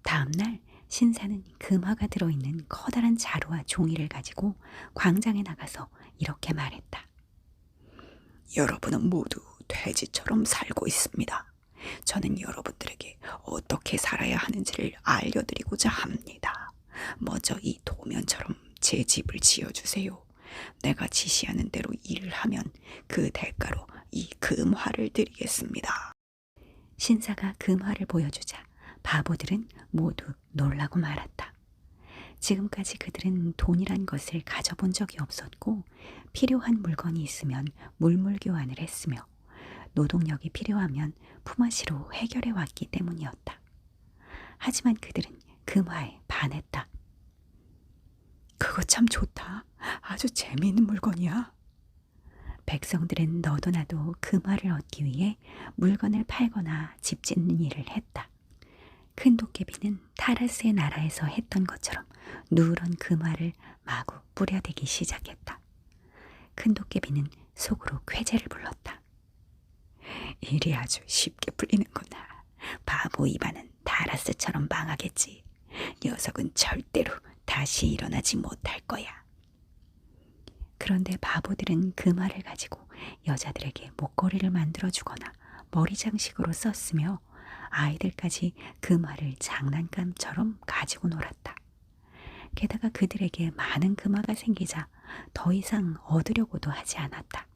다음 날 신사는 금화가 들어있는 커다란 자루와 종이를 가지고 광장에 나가서 이렇게 말했다. 여러분은 모두 돼지처럼 살고 있습니다. 저는 여러분들에게 어떻게 살아야 하는지를 알려드리고자 합니다. 먼저 이 도면처럼 제 집을 지어주세요. 내가 지시하는 대로 일을 하면 그 대가로 이 금화를 드리겠습니다. 신사가 금화를 보여주자 바보들은 모두 놀라고 말았다. 지금까지 그들은 돈이란 것을 가져본 적이 없었고 필요한 물건이 있으면 물물 교환을 했으며 노동력이 필요하면 품앗이로 해결해 왔기 때문이었다. 하지만 그들은 금화에 반했다. 그거 참 좋다. 아주 재미있는 물건이야. 백성들은 너도 나도 금화를 얻기 위해 물건을 팔거나 집 짓는 일을 했다. 큰 도깨비는 타라스의 나라에서 했던 것처럼 누런 금화를 마구 뿌려대기 시작했다. 큰 도깨비는 속으로 쾌재를 불렀다. 일이 아주 쉽게 풀리는구나. 바보 이반은 타라스처럼 망하겠지. 녀석은 절대로 다시 일어나지 못할 거야. 그런데 바보들은 금화를 가지고 여자들에게 목걸이를 만들어주거나 머리 장식으로 썼으며 아이들까지 금화를 장난감처럼 가지고 놀았다. 게다가 그들에게 많은 금화가 생기자 더 이상 얻으려고도 하지 않았다.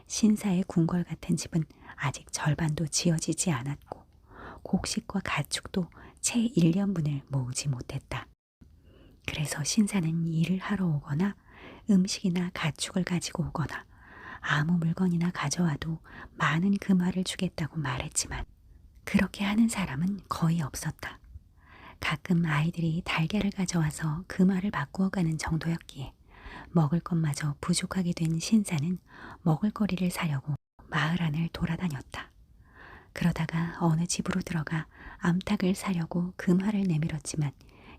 신사의 궁궐 같은 집은 아직 절반도 지어지지 않았고 곡식과 가축도 채 1년분을 모으지 못했다. 그래서 신사는 일을 하러 오거나 음식이나 가축을 가지고 오거나 아무 물건이나 가져와도 많은 금화를 주겠다고 말했지만 그렇게 하는 사람은 거의 없었다. 가끔 아이들이 달걀을 가져와서 금화를 바꾸어 가는 정도였기에 먹을 것마저 부족하게 된 신사는 먹을거리를 사려고 마을 안을 돌아다녔다. 그러다가 어느 집으로 들어가 암탉을 사려고 금화를 내밀었지만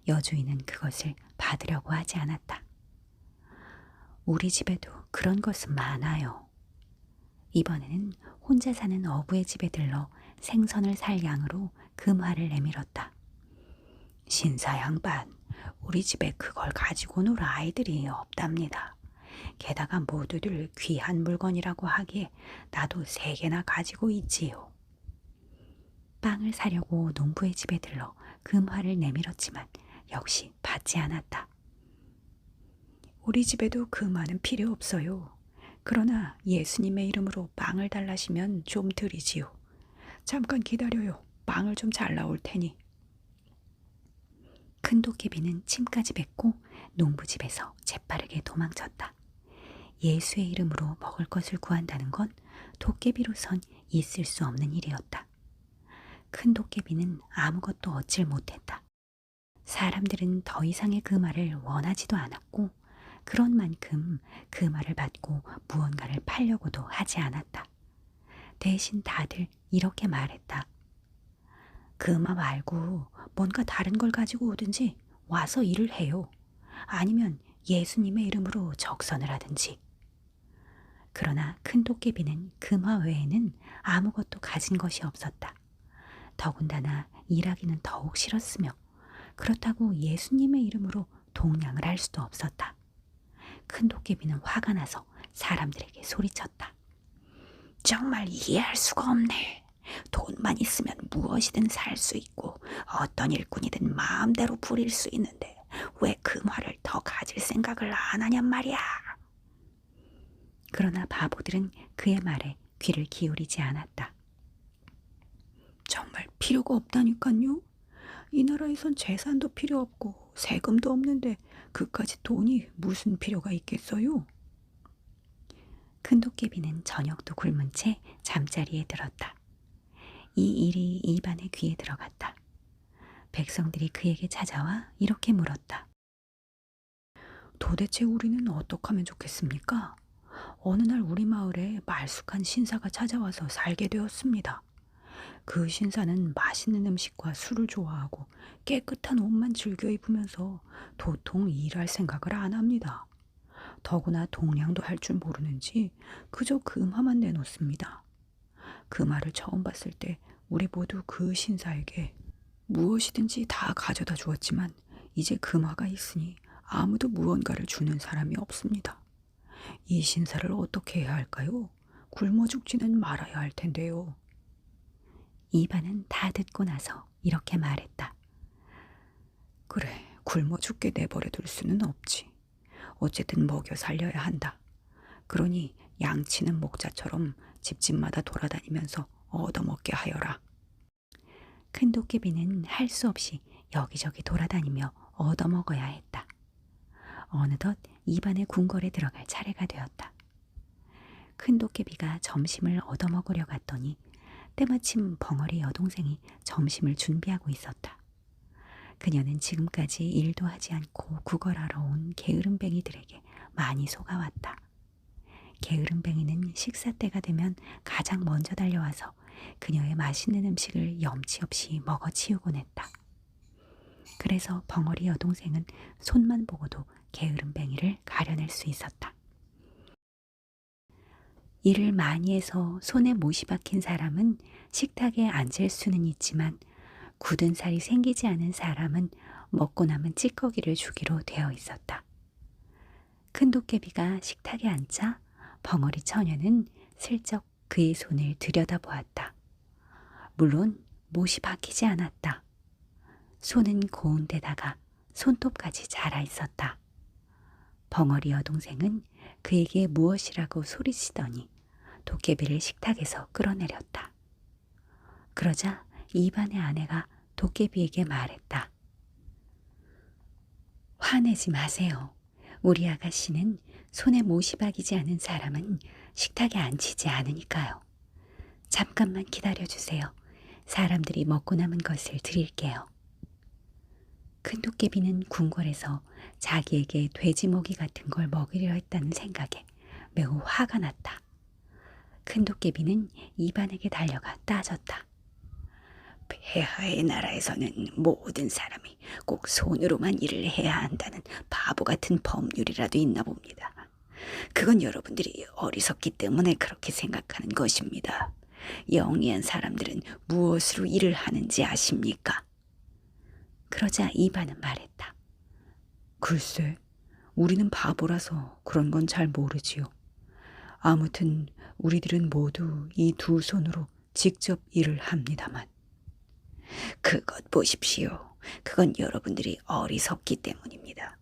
여주인은 그것을 받으려고 하지 않았다. 우리 집에도 그런 것은 많아요. 이번에는 혼자 사는 어부의 집에 들러 생선을 살 양으로 금화를 내밀었다. 신사 양반, 우리 집에 그걸 가지고 놀 아이들이 없답니다. 게다가 모두들 귀한 물건이라고 하기에 나도 3개나 가지고 있지요. 빵을 사려고 농부의 집에 들러 금화를 내밀었지만 역시 받지 않았다. 우리 집에도 금화는 필요 없어요. 그러나 예수님의 이름으로 빵을 달라시면 좀 드리지요. 잠깐 기다려요. 빵을 좀 잘 나올 테니. 큰 도깨비는 침까지 뱉고 농부집에서 재빠르게 도망쳤다. 예수의 이름으로 먹을 것을 구한다는 건 도깨비로선 있을 수 없는 일이었다. 큰 도깨비는 아무것도 얻질 못했다. 사람들은 더 이상의 금화를 원하지도 않았고 그런 만큼 금화를 받고 무언가를 팔려고도 하지 않았다. 대신 다들 이렇게 말했다. 금화 말고 뭔가 다른 걸 가지고 오든지 와서 일을 해요. 아니면 예수님의 이름으로 적선을 하든지. 그러나 큰 도깨비는 금화 외에는 아무것도 가진 것이 없었다. 더군다나 일하기는 더욱 싫었으며 그렇다고 예수님의 이름으로 동냥을 할 수도 없었다. 큰 도깨비는 화가 나서 사람들에게 소리쳤다. 정말 이해할 수가 없네. 돈만 있으면 무엇이든 살 수 있고 어떤 일꾼이든 마음대로 부릴 수 있는데 왜 금화를 더 가질 생각을 안 하냔 말이야. 그러나 바보들은 그의 말에 귀를 기울이지 않았다. 정말 필요가 없다니까요. 이 나라에선 재산도 필요 없고 세금도 없는데 그까짓 돈이 무슨 필요가 있겠어요? 큰 도깨비는 저녁도 굶은 채 잠자리에 들었다. 이 일이 이반의 귀에 들어갔다. 백성들이 그에게 찾아와 이렇게 물었다. 도대체 우리는 어떻게 하면 좋겠습니까? 어느 날 우리 마을에 말쑥한 신사가 찾아와서 살게 되었습니다. 그 신사는 맛있는 음식과 술을 좋아하고 깨끗한 옷만 즐겨 입으면서 도통 일할 생각을 안 합니다. 더구나 동냥도 할 줄 모르는지 그저 금화만 내놓습니다. 금화를 처음 봤을 때 우리 모두 그 신사에게 무엇이든지 다 가져다 주었지만 이제 금화가 있으니 아무도 무언가를 주는 사람이 없습니다. 이 신사를 어떻게 해야 할까요? 굶어 죽지는 말아야 할 텐데요. 이반은 다 듣고 나서 이렇게 말했다. 그래, 굶어 죽게 내버려 둘 수는 없지. 어쨌든 먹여 살려야 한다. 그러니 양치는 목자처럼 집집마다 돌아다니면서 얻어먹게 하여라. 큰 도깨비는 할 수 없이 여기저기 돌아다니며 얻어먹어야 했다. 어느덧 이반의 궁궐에 들어갈 차례가 되었다. 큰 도깨비가 점심을 얻어먹으려 갔더니 때마침 벙어리 여동생이 점심을 준비하고 있었다. 그녀는 지금까지 일도 하지 않고 구걸하러 온 게으름뱅이들에게 많이 속아왔다. 게으름뱅이는 식사 때가 되면 가장 먼저 달려와서 그녀의 맛있는 음식을 염치 없이 먹어치우곤 했다. 그래서 벙어리 여동생은 손만 보고도 게으름뱅이를 가려낼 수 있었다. 일을 많이 해서 손에 못이 박힌 사람은 식탁에 앉을 수는 있지만 굳은 살이 생기지 않은 사람은 먹고 남은 찌꺼기를 주기로 되어 있었다. 큰 도깨비가 식탁에 앉자 벙어리 처녀는 슬쩍 그의 손을 들여다보았다. 물론 못이 박히지 않았다. 손은 고운 데다가 손톱까지 자라 있었다. 벙어리 여동생은 그에게 무엇이라고 소리치더니 도깨비를 식탁에서 끌어내렸다. 그러자 이반의 아내가 도깨비에게 말했다. 화내지 마세요. 우리 아가씨는 손에 못이 박이지 않은 사람은 식탁에 앉히지 않으니까요. 잠깐만 기다려주세요. 사람들이 먹고 남은 것을 드릴게요. 큰 도깨비는 궁궐에서 자기에게 돼지모기 같은 걸 먹이려 했다는 생각에 매우 화가 났다. 큰 도깨비는 이반에게 달려가 따졌다. 폐하의 나라에서는 모든 사람이 꼭 손으로만 일을 해야 한다는 바보 같은 법률이라도 있나 봅니다. 그건 여러분들이 어리석기 때문에 그렇게 생각하는 것입니다. 영리한 사람들은 무엇으로 일을 하는지 아십니까? 그러자 이반은 말했다. 글쎄, 우리는 바보라서 그런 건 잘 모르지요. 아무튼 우리들은 모두 이 두 손으로 직접 일을 합니다만. 그것 보십시오. 그건 여러분들이 어리석기 때문입니다.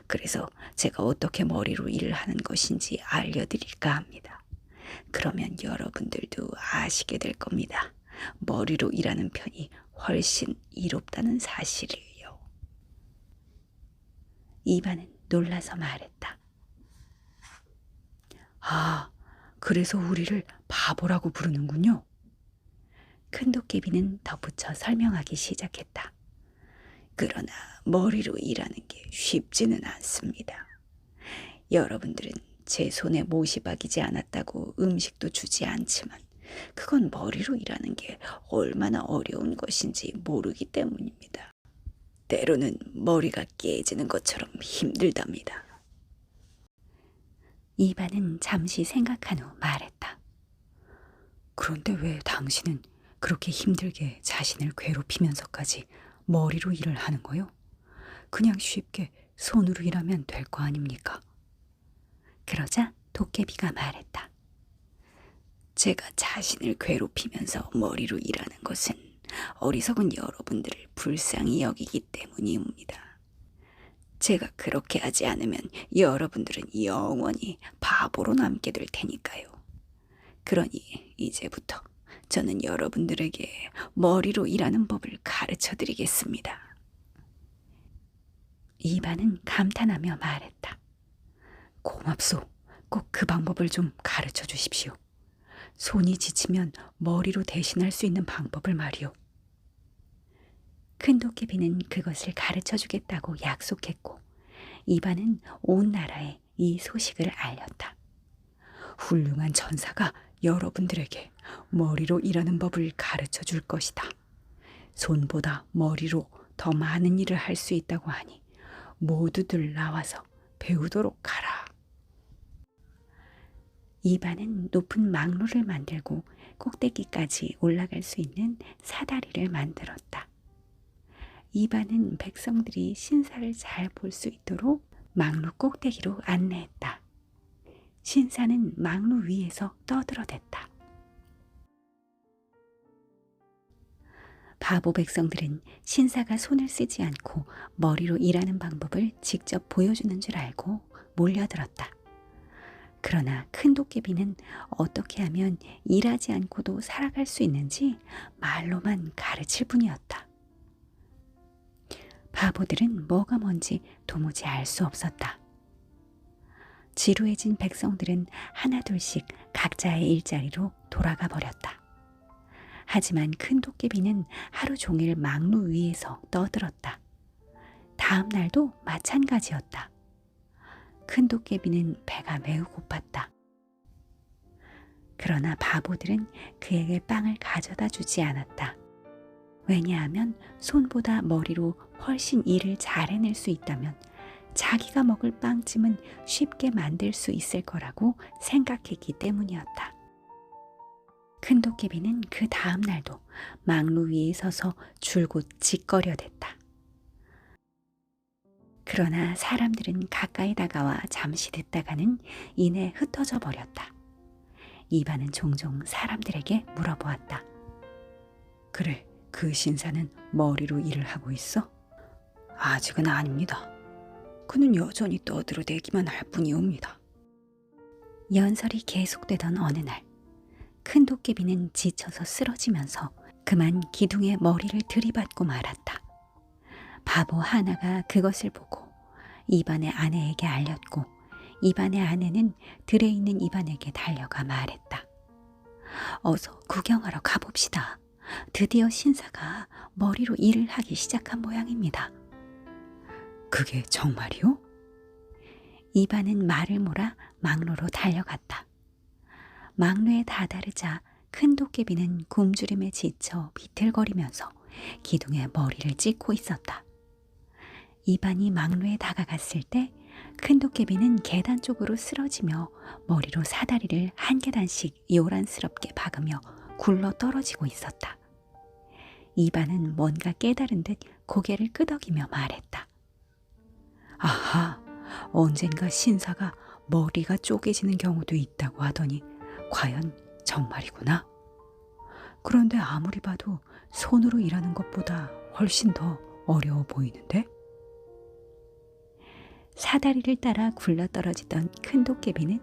그래서 제가 어떻게 머리로 일을 하는 것인지 알려드릴까 합니다. 그러면 여러분들도 아시게 될 겁니다. 머리로 일하는 편이 훨씬 이롭다는 사실을요. 이반은 놀라서 말했다. 아, 그래서 우리를 바보라고 부르는군요. 큰 도깨비는 덧붙여 설명하기 시작했다. 그러나 머리로 일하는 게 쉽지는 않습니다. 여러분들은 제 손에 못이 박이지 않았다고 음식도 주지 않지만 그건 머리로 일하는 게 얼마나 어려운 것인지 모르기 때문입니다. 때로는 머리가 깨지는 것처럼 힘들답니다. 이반은 잠시 생각한 후 말했다. 그런데 왜 당신은 그렇게 힘들게 자신을 괴롭히면서까지 머리로 일을 하는 거요? 그냥 쉽게 손으로 일하면 될 거 아닙니까? 그러자 도깨비가 말했다. 제가 자신을 괴롭히면서 머리로 일하는 것은 어리석은 여러분들을 불쌍히 여기기 때문입니다. 제가 그렇게 하지 않으면 여러분들은 영원히 바보로 남게 될 테니까요. 그러니 이제부터 저는 여러분들에게 머리로 일하는 법을 가르쳐 드리겠습니다. 이반은 감탄하며 말했다. 고맙소. 꼭 그 방법을 좀 가르쳐 주십시오. 손이 지치면 머리로 대신할 수 있는 방법을 말이오. 큰 도깨비는 그것을 가르쳐 주겠다고 약속했고 이반은 온 나라에 이 소식을 알렸다. 훌륭한 전사가 여러분들에게 머리로 일하는 법을 가르쳐 줄 것이다. 손보다 머리로 더 많은 일을 할 수 있다고 하니 모두들 나와서 배우도록 하라. 이반은 높은 망루를 만들고 꼭대기까지 올라갈 수 있는 사다리를 만들었다. 이반은 백성들이 신사를 잘 볼 수 있도록 망루 꼭대기로 안내했다. 신사는 망루 위에서 떠들어댔다. 바보 백성들은 신사가 손을 쓰지 않고 머리로 일하는 방법을 직접 보여주는 줄 알고 몰려들었다. 그러나 큰 도깨비는 어떻게 하면 일하지 않고도 살아갈 수 있는지 말로만 가르칠 뿐이었다. 바보들은 뭐가 뭔지 도무지 알 수 없었다. 지루해진 백성들은 하나둘씩 각자의 일자리로 돌아가 버렸다. 하지만 큰 도깨비는 하루 종일 망루 위에서 떠들었다. 다음 날도 마찬가지였다. 큰 도깨비는 배가 매우 고팠다. 그러나 바보들은 그에게 빵을 가져다 주지 않았다. 왜냐하면 손보다 머리로 훨씬 일을 잘 해낼 수 있다면 자기가 먹을 빵쯤은 쉽게 만들 수 있을 거라고 생각했기 때문이었다. 큰 도깨비는 그 다음 날도 망루 위에 서서 줄곧 짓거려댔다. 그러나 사람들은 가까이 다가와 잠시 듣다가는 이내 흩어져 버렸다. 이반은 종종 사람들에게 물어보았다. 그래, 그 신사는 머리로 일을 하고 있어? 아직은 아닙니다. 그는 여전히 떠들어대기만 할 뿐이옵니다. 연설이 계속되던 어느 날, 큰 도깨비는 지쳐서 쓰러지면서 그만 기둥에 머리를 들이받고 말았다. 바보 하나가 그것을 보고 이반의 아내에게 알렸고 이반의 아내는 들에 있는 이반에게 달려가 말했다. 어서 구경하러 가봅시다. 드디어 신사가 머리로 일을 하기 시작한 모양입니다. 그게 정말이오? 이반은 말을 몰아 망루로 달려갔다. 망루에 다다르자 큰 도깨비는 굶주림에 지쳐 비틀거리면서 기둥에 머리를 찍고 있었다. 이반이 망루에 다가갔을 때 큰 도깨비는 계단 쪽으로 쓰러지며 머리로 사다리를 한 계단씩 요란스럽게 박으며 굴러 떨어지고 있었다. 이반은 뭔가 깨달은 듯 고개를 끄덕이며 말했다. 아하, 언젠가 신사가 머리가 쪼개지는 경우도 있다고 하더니 과연 정말이구나. 그런데 아무리 봐도 손으로 일하는 것보다 훨씬 더 어려워 보이는데? 사다리를 따라 굴러떨어지던 큰 도깨비는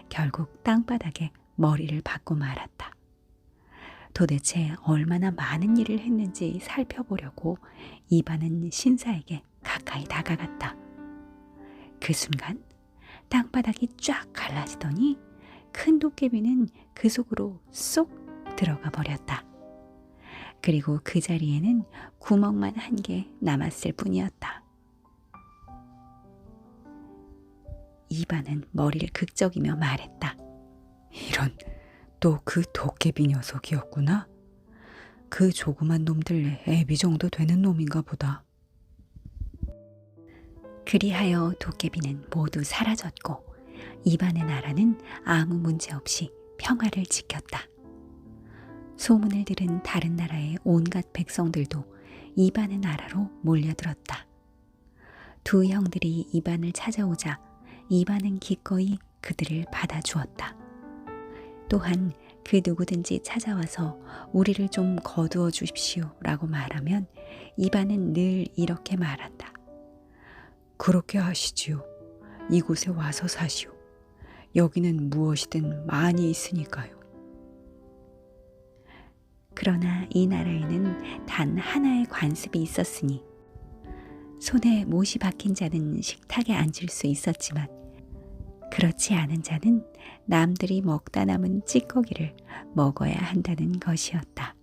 결국 땅바닥에 머리를 박고 말았다. 도대체 얼마나 많은 일을 했는지 살펴보려고 이반은 신사에게 가까이 다가갔다. 그 순간 땅바닥이 쫙 갈라지더니 큰 도깨비는 그 속으로 쏙 들어가 버렸다. 그리고 그 자리에는 구멍만 한 개 남았을 뿐이었다. 이반은 머리를 극적이며 말했다. 이런, 또 그 도깨비 녀석이었구나. 그 조그만 놈들 애비 정도 되는 놈인가 보다. 그리하여 도깨비는 모두 사라졌고 이반의 나라는 아무 문제 없이 평화를 지켰다. 소문을 들은 다른 나라의 온갖 백성들도 이반의 나라로 몰려들었다. 두 형들이 이반을 찾아오자 이반은 기꺼이 그들을 받아주었다. 또한 그 누구든지 찾아와서 우리를 좀 거두어 주십시오 라고 말하면 이반은 늘 이렇게 말한다. 그렇게 하시지요. 이곳에 와서 사시오. 여기는 무엇이든 많이 있으니까요. 그러나 이 나라에는 단 하나의 관습이 있었으니 손에 못이 박힌 자는 식탁에 앉을 수 있었지만 그렇지 않은 자는 남들이 먹다 남은 찌꺼기를 먹어야 한다는 것이었다.